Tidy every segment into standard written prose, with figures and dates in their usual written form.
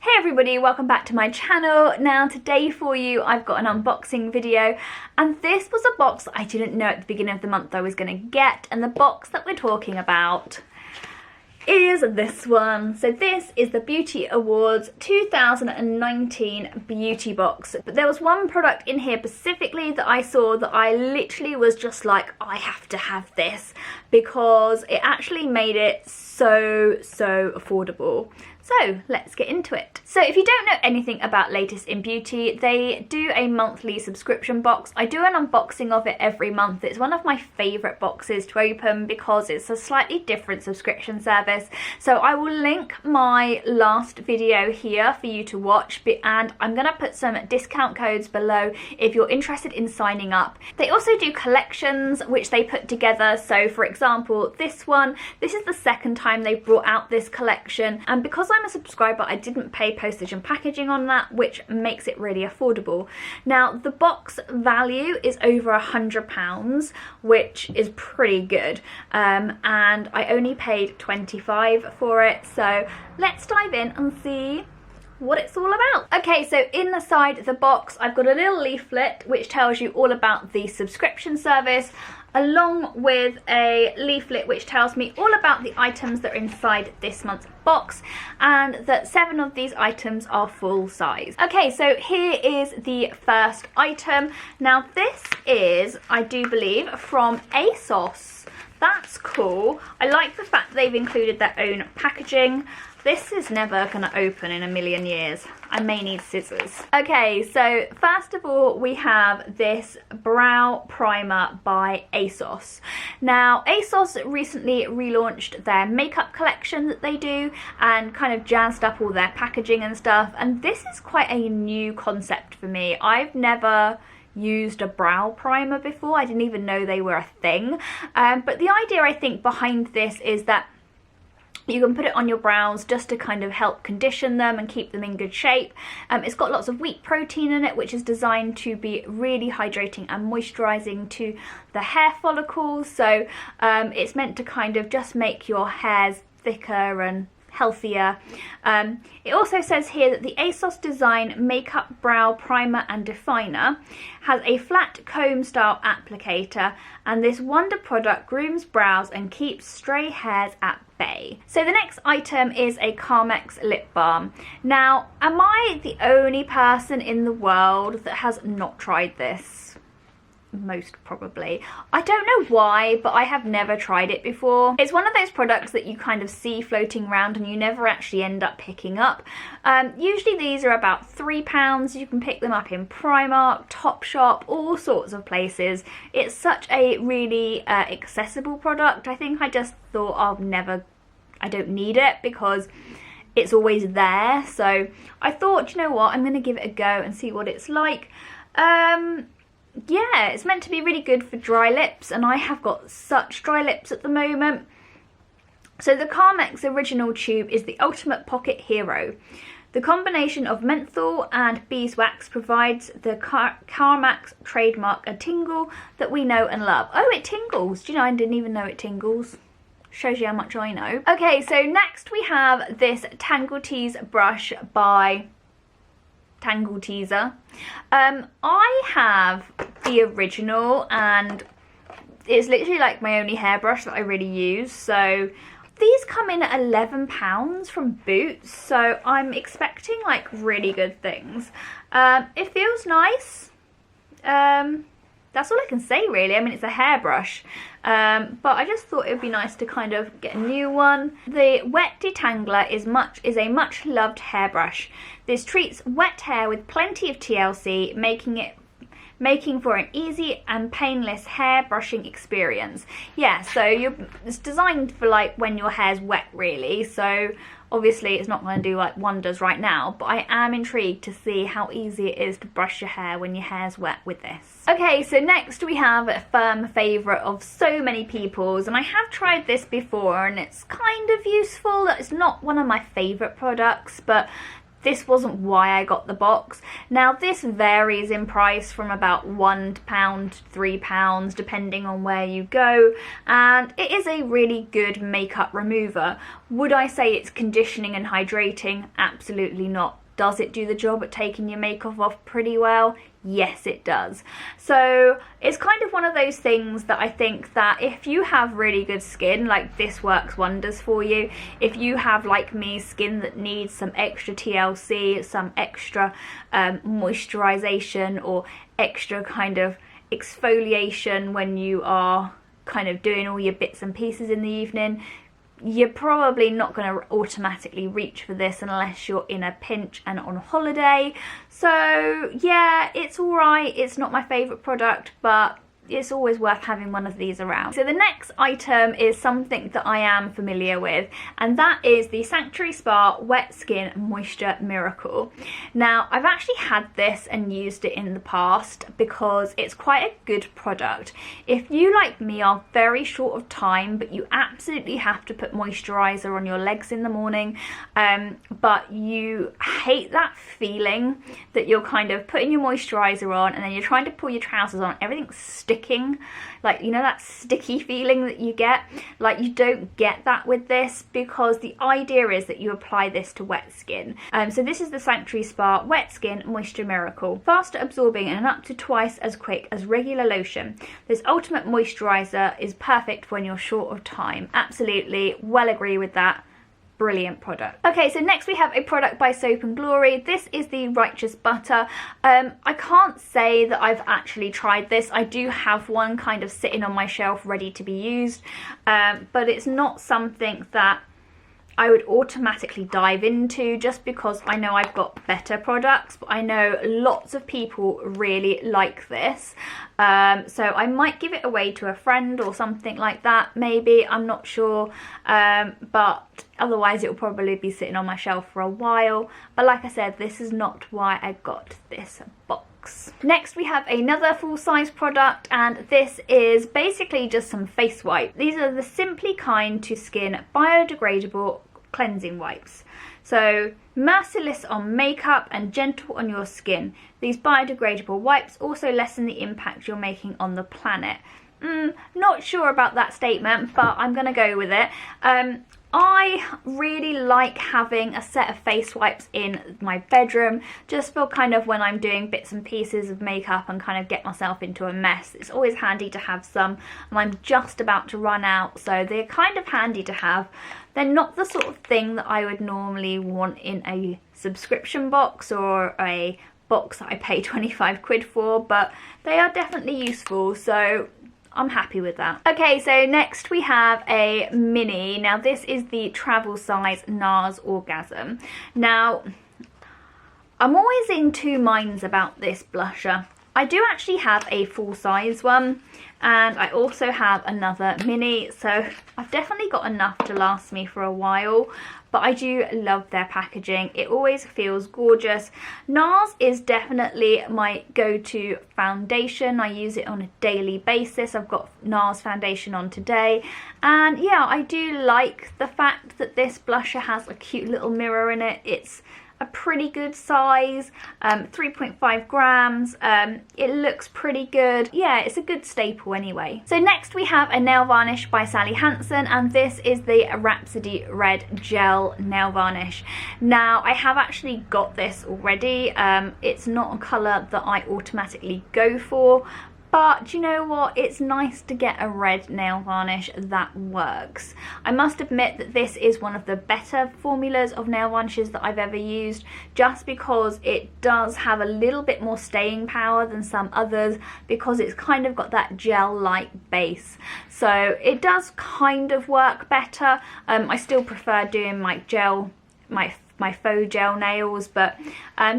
Hey everybody, welcome back to my channel. Now today for you I've got an unboxing video, and this was a box that I didn't know at the beginning of the month I was going to get, and the box that we're talking about is this one. So this is the Beauty Awards 2019 Beauty Box. But there was one product in here specifically that I saw that I literally was just like, I have to have this, because it actually made it so affordable. So let's get into it. So if you don't know anything about Latest in Beauty, they do a monthly subscription box. I do an unboxing of it every month. It's one of my favourite boxes to open because it's a slightly different subscription service. So I will link my last video here for you to watch, and I'm going to put some discount codes below if you're interested in signing up. They also do collections which they put together. So for example, this is the second time they've brought out this collection, and because I'm a subscriber I didn't pay postage and packaging on that, which makes it really affordable. Now the box value is over £100, which is pretty good, and I only paid $25 for it. So let's dive in and see what it's all about. Okay, so inside the box I've got a little leaflet which tells you all about the subscription service, along with a leaflet which tells me all about the items that are inside this month's box, and that 7 of these items are full size. Okay, so here is the first item. Now this is, I do believe, from ASOS. That's cool. I like the fact they've included their own packaging. This is never going to open in a million years. I may need scissors. Okay, so first of all we have this brow primer by ASOS. Now ASOS recently relaunched their makeup collection that they do and kind of jazzed up all their packaging and stuff, and this is quite a new concept for me. I've never used a brow primer before. I didn't even know they were a thing, but the idea I think behind this is that you can put it on your brows just to kind of help condition them and keep them in good shape. It's got lots of wheat protein in it, which is designed to be really hydrating and moisturising to the hair follicles. So it's meant to kind of just make your hairs thicker and healthier. It also says here that the ASOS Design Makeup Brow Primer and Definer has a flat comb style applicator, and this wonder product grooms brows and keeps stray hairs at bay. So the next item is a CARMEX lip balm. Now, am I the only person in the world that has not tried this? Most probably. I don't know why, but I have never tried it before. It's one of those products that you kind of see floating around and you never actually end up picking up. Usually these are about £3. You can pick them up in Primark, TOPSHOP, all sorts of places. It's such a really accessible product. I think I just thought, I don't need it because it's always there. So I thought, you know what, I'm going to give it a go and see what it's like. Yeah, it's meant to be really good for dry lips, and I have got such dry lips at the moment. So the CARMEX original tube is the ultimate pocket hero. The combination of menthol and beeswax provides the CARMEX trademark a tingle that we know and love. Oh, it tingles. Do you know, I didn't even know it tingles. Shows you how much I know. Okay, so next we have this Tangle Tease brush by TEEZER. I have the original, and it's literally like my only hairbrush that I really use. So these come in at £11 from Boots, so I'm expecting like really good things. It feels nice. That's all I can say really. I mean, it's a hairbrush, but I just thought it would be nice to kind of get a new one. The Wet Detangler is a much loved hairbrush. This treats wet hair with plenty of TLC, making for an easy and painless hair brushing experience. Yeah, so it's designed for like when your hair's wet really, so obviously it's not going to do like wonders right now, but I am intrigued to see how easy it is to brush your hair when your hair's wet with this. Okay, so next we have a firm favourite of so many people's, and I have tried this before and it's kind of useful. It's not one of my favourite products, but this wasn't why I got the box. Now this varies in price from about £1 to £3 depending on where you go, and it is a really good makeup remover. Would I say it's conditioning and hydrating? Absolutely not. Does it do the job at taking your makeup off pretty well? Yes, it does. So it's kind of one of those things that I think that if you have really good skin, like this works wonders for you. If you have, like me, skin that needs some extra TLC, some extra moisturization or extra kind of exfoliation when you are kind of doing all your bits and pieces in the evening, you're probably not going to automatically reach for this unless you're in a pinch and on holiday. So yeah, it's alright. It's not my favourite product, but it's always worth having one of these around. So the next item is something that I am familiar with, and that is the Sanctuary Spa Wet Skin Moisture Miracle. Now I've actually had this and used it in the past because it's quite a good product. If you, like me, are very short of time but you absolutely have to put moisturiser on your legs in the morning, but you hate that feeling that you're kind of putting your moisturiser on and then you're trying to pull your trousers on, everything's sticking, like, you know, that sticky feeling that you get, like you don't get that with this, because the idea is that you apply this to wet skin. So this is the Sanctuary Spa Wet Skin Moisture Miracle. Faster absorbing and up to twice as quick as regular lotion. This ultimate moisturiser is perfect when you're short of time. Absolutely, well agree with that. Brilliant product. Okay, so next we have a product by Soap & Glory. This is the Righteous Butter. I can't say that I've actually tried this. I do have one kind of sitting on my shelf ready to be used, but it's not something that I would automatically dive into just because I know I've got better products, but I know lots of people really like this. So I might give it away to a friend or something like that, maybe, I'm not sure, but otherwise it will probably be sitting on my shelf for a while. But like I said, this is not why I got this box. Next we have another full-size product, and this is basically just some face wipe. These are the Simply Kind to Skin biodegradable cleansing wipes. So merciless on makeup and gentle on your skin. These biodegradable wipes also lessen the impact you're making on the planet. Not sure about that statement, but I'm gonna go with it. I really like having a set of face wipes in my bedroom, just for kind of when I'm doing bits and pieces of makeup and kind of get myself into a mess. It's always handy to have some, and I'm just about to run out, so they're kind of handy to have. They're not the sort of thing that I would normally want in a subscription box or a box that I pay 25 quid for, but they are definitely useful, so I'm happy with that. Okay, so next we have a mini. Now this is the travel size NARS Orgasm. Now, I'm always in two minds about this blusher. I do actually have a full size one, and I also have another mini, so I've definitely got enough to last me for a while, but I do love their packaging. It always feels gorgeous. NARS is definitely my go-to foundation. I use it on a daily basis. I've got NARS foundation on today, and yeah, I do like the fact that this blusher has a cute little mirror in it. It's a pretty good size, 3.5 grams. It looks pretty good. Yeah, it's a good staple anyway. So next we have a nail varnish by Sally Hansen, and this is the Rhapsody Red Gel Nail Varnish. Now, I have actually got this already. It's not a colour that I automatically go for, but you know what, it's nice to get a red nail varnish that works. I must admit that this is one of the better formulas of nail varnishes that I've ever used, just because it does have a little bit more staying power than some others, because it's kind of got that gel-like base. So it does kind of work better. I still prefer doing my gel, my faux gel nails, but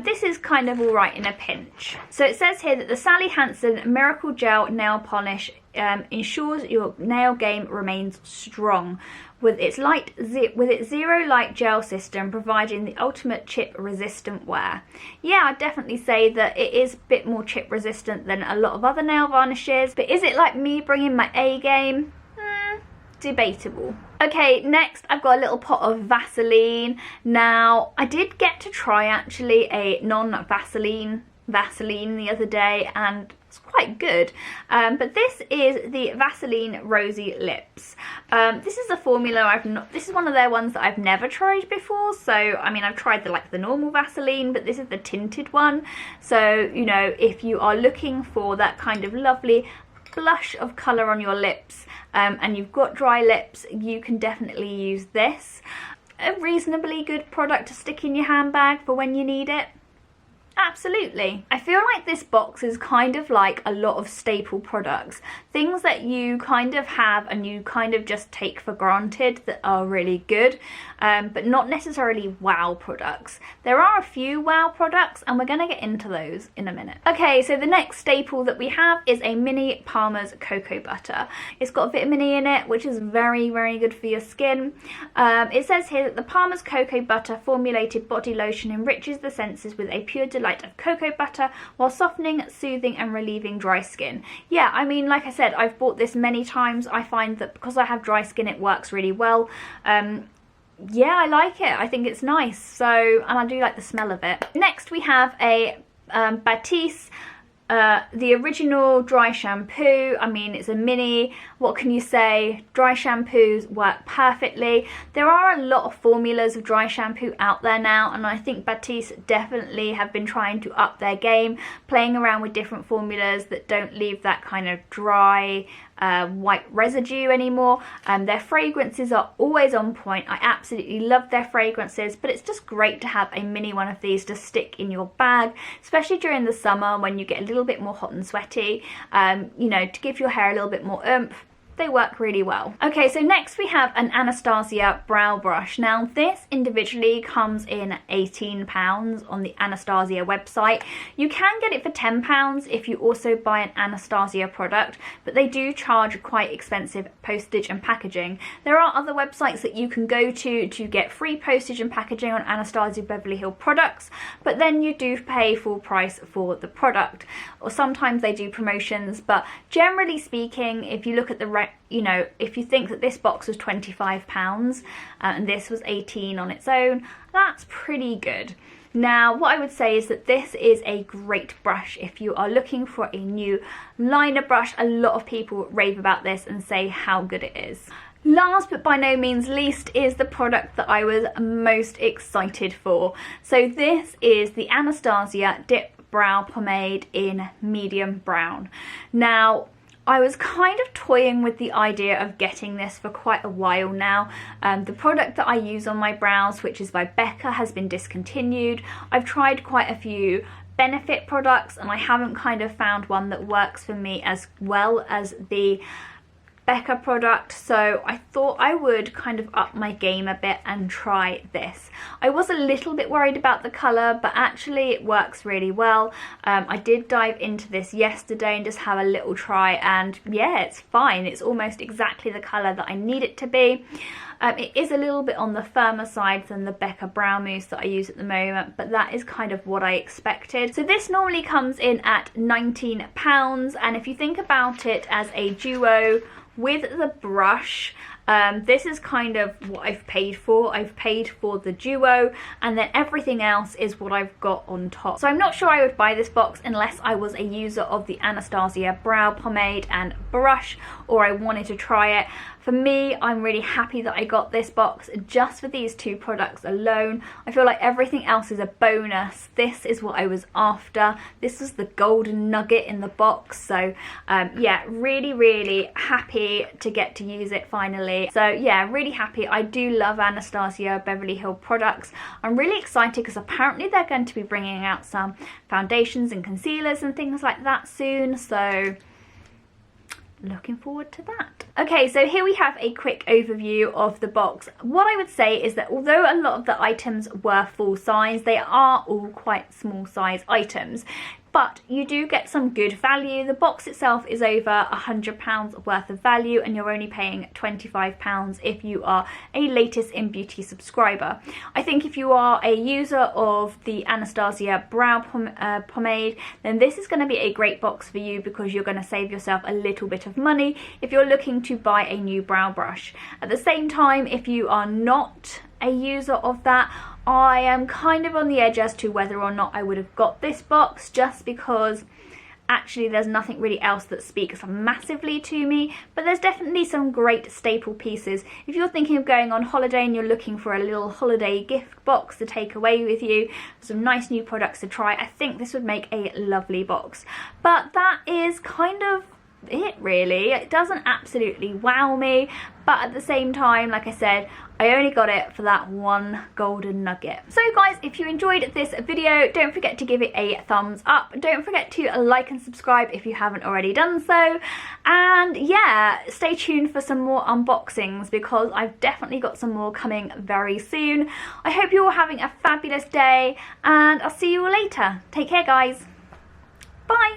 this is kind of alright in a pinch. So it says here that the Sally Hansen Miracle Gel Nail Polish ensures your nail game remains strong with its zero light gel system, providing the ultimate chip resistant wear. Yeah, I'd definitely say that it is a bit more chip resistant than a lot of other nail varnishes, but is it like me bringing my A game? Debatable. Okay, next I've got a little pot of Vaseline. Now, I did get to try actually a non-Vaseline Vaseline the other day, and it's quite good. But this is the Vaseline Rosy Lips. This is a formula this is one of their ones that I've never tried before. So I mean, I've tried the normal Vaseline, but this is the tinted one. So, you know, if you are looking for that kind of lovely blush of colour on your lips, and you've got dry lips, you can definitely use this. A reasonably good product to stick in your handbag for when you need it. Absolutely. I feel like this box is kind of like a lot of staple products. Things that you kind of have and you kind of just take for granted that are really good, but not necessarily wow products. There are a few wow products, and we're going to get into those in a minute. Okay, so the next staple that we have is a mini Palmer's Cocoa Butter. It's got vitamin E in it, which is very, very good for your skin. It says here that the Palmer's Cocoa Butter formulated body lotion enriches the senses with a pure delight of cocoa butter while softening, soothing and relieving dry skin. Yeah, I mean, like I said, I've bought this many times. I find that because I have dry skin, it works really well. Yeah, I like it. I think it's nice. So, and I do like the smell of it. Next we have a Batiste the original dry shampoo. I mean, it's a mini, what can you say? Dry shampoos work perfectly. There are a lot of formulas of dry shampoo out there now, and I think Batiste definitely have been trying to up their game, playing around with different formulas that don't leave that kind of dry white residue anymore. Their fragrances are always on point. I absolutely love their fragrances, but it's just great to have a mini one of these to stick in your bag, especially during the summer when you get a little bit more hot and sweaty, you know, to give your hair a little bit more oomph. They work really well. Okay, so next we have an Anastasia brow brush. Now this individually comes in £18 on the Anastasia website. You can get it for £10 if you also buy an Anastasia product, but they do charge quite expensive postage and packaging. There are other websites that you can go to get free postage and packaging on Anastasia Beverly Hills products, but then you do pay full price for the product. Or sometimes they do promotions, but generally speaking, if you look at the you know, if you think that this box was £25 and this was 18 on its own, that's pretty good. Now, what I would say is that this is a great brush if you are looking for a new liner brush. A lot of people rave about this and say how good it is. Last but by no means least is the product that I was most excited for. So this is the Anastasia Dip Brow Pomade in medium brown. Now, I was kind of toying with the idea of getting this for quite a while now. The product that I use on my brows, which is by Becca, has been discontinued. I've tried quite a few Benefit products and I haven't kind of found one that works for me as well as the Becca product, so I thought I would kind of up my game a bit and try this. I was a little bit worried about the colour, but actually it works really well. I did dive into this yesterday and just have a little try, and yeah, it's fine. It's almost exactly the colour that I need it to be. It is a little bit on the firmer side than the Becca Brow Mousse that I use at the moment, but that is kind of what I expected. So this normally comes in at £19, and if you think about it as a duo with the brush, this is kind of what I've paid for. I've paid for the duo, and then everything else is what I've got on top. So I'm not sure I would buy this box unless I was a user of the Anastasia brow pomade and brush, or I wanted to try it. For me, I'm really happy that I got this box just for these two products alone. I feel like everything else is a bonus. This is what I was after. This was the golden nugget in the box. So yeah, really, really happy to get to use it finally. So yeah, really happy. I do love Anastasia Beverly Hills products. I'm really excited because apparently they're going to be bringing out some foundations and concealers and things like that soon. So looking forward to that. Okay, so here we have a quick overview of the box. What I would say is that although a lot of the items were full size, they are all quite small size items. but you do get some good value. The box itself is over £100 worth of value, and you're only paying £25 if you are a Latest in Beauty subscriber. I think if you are a user of the Anastasia brow pomade, then this is going to be a great box for you, because you're going to save yourself a little bit of money if you're looking to buy a new brow brush. At the same time, if you are not a user of that, I am kind of on the edge as to whether or not I would have got this box, just because actually there's nothing really else that speaks massively to me, but there's definitely some great staple pieces. If you're thinking of going on holiday and you're looking for a little holiday gift box to take away with you, some nice new products to try, I think this would make a lovely box. But that is kind of it really. It doesn't absolutely wow me, but at the same time, like I said, I only got it for that one golden nugget. So guys, if you enjoyed this video, don't forget to give it a thumbs up. Don't forget to like and subscribe if you haven't already done so. And yeah, stay tuned for some more unboxings, because I've definitely got some more coming very soon. I hope you're all having a fabulous day, and I'll see you all later. Take care guys. Bye.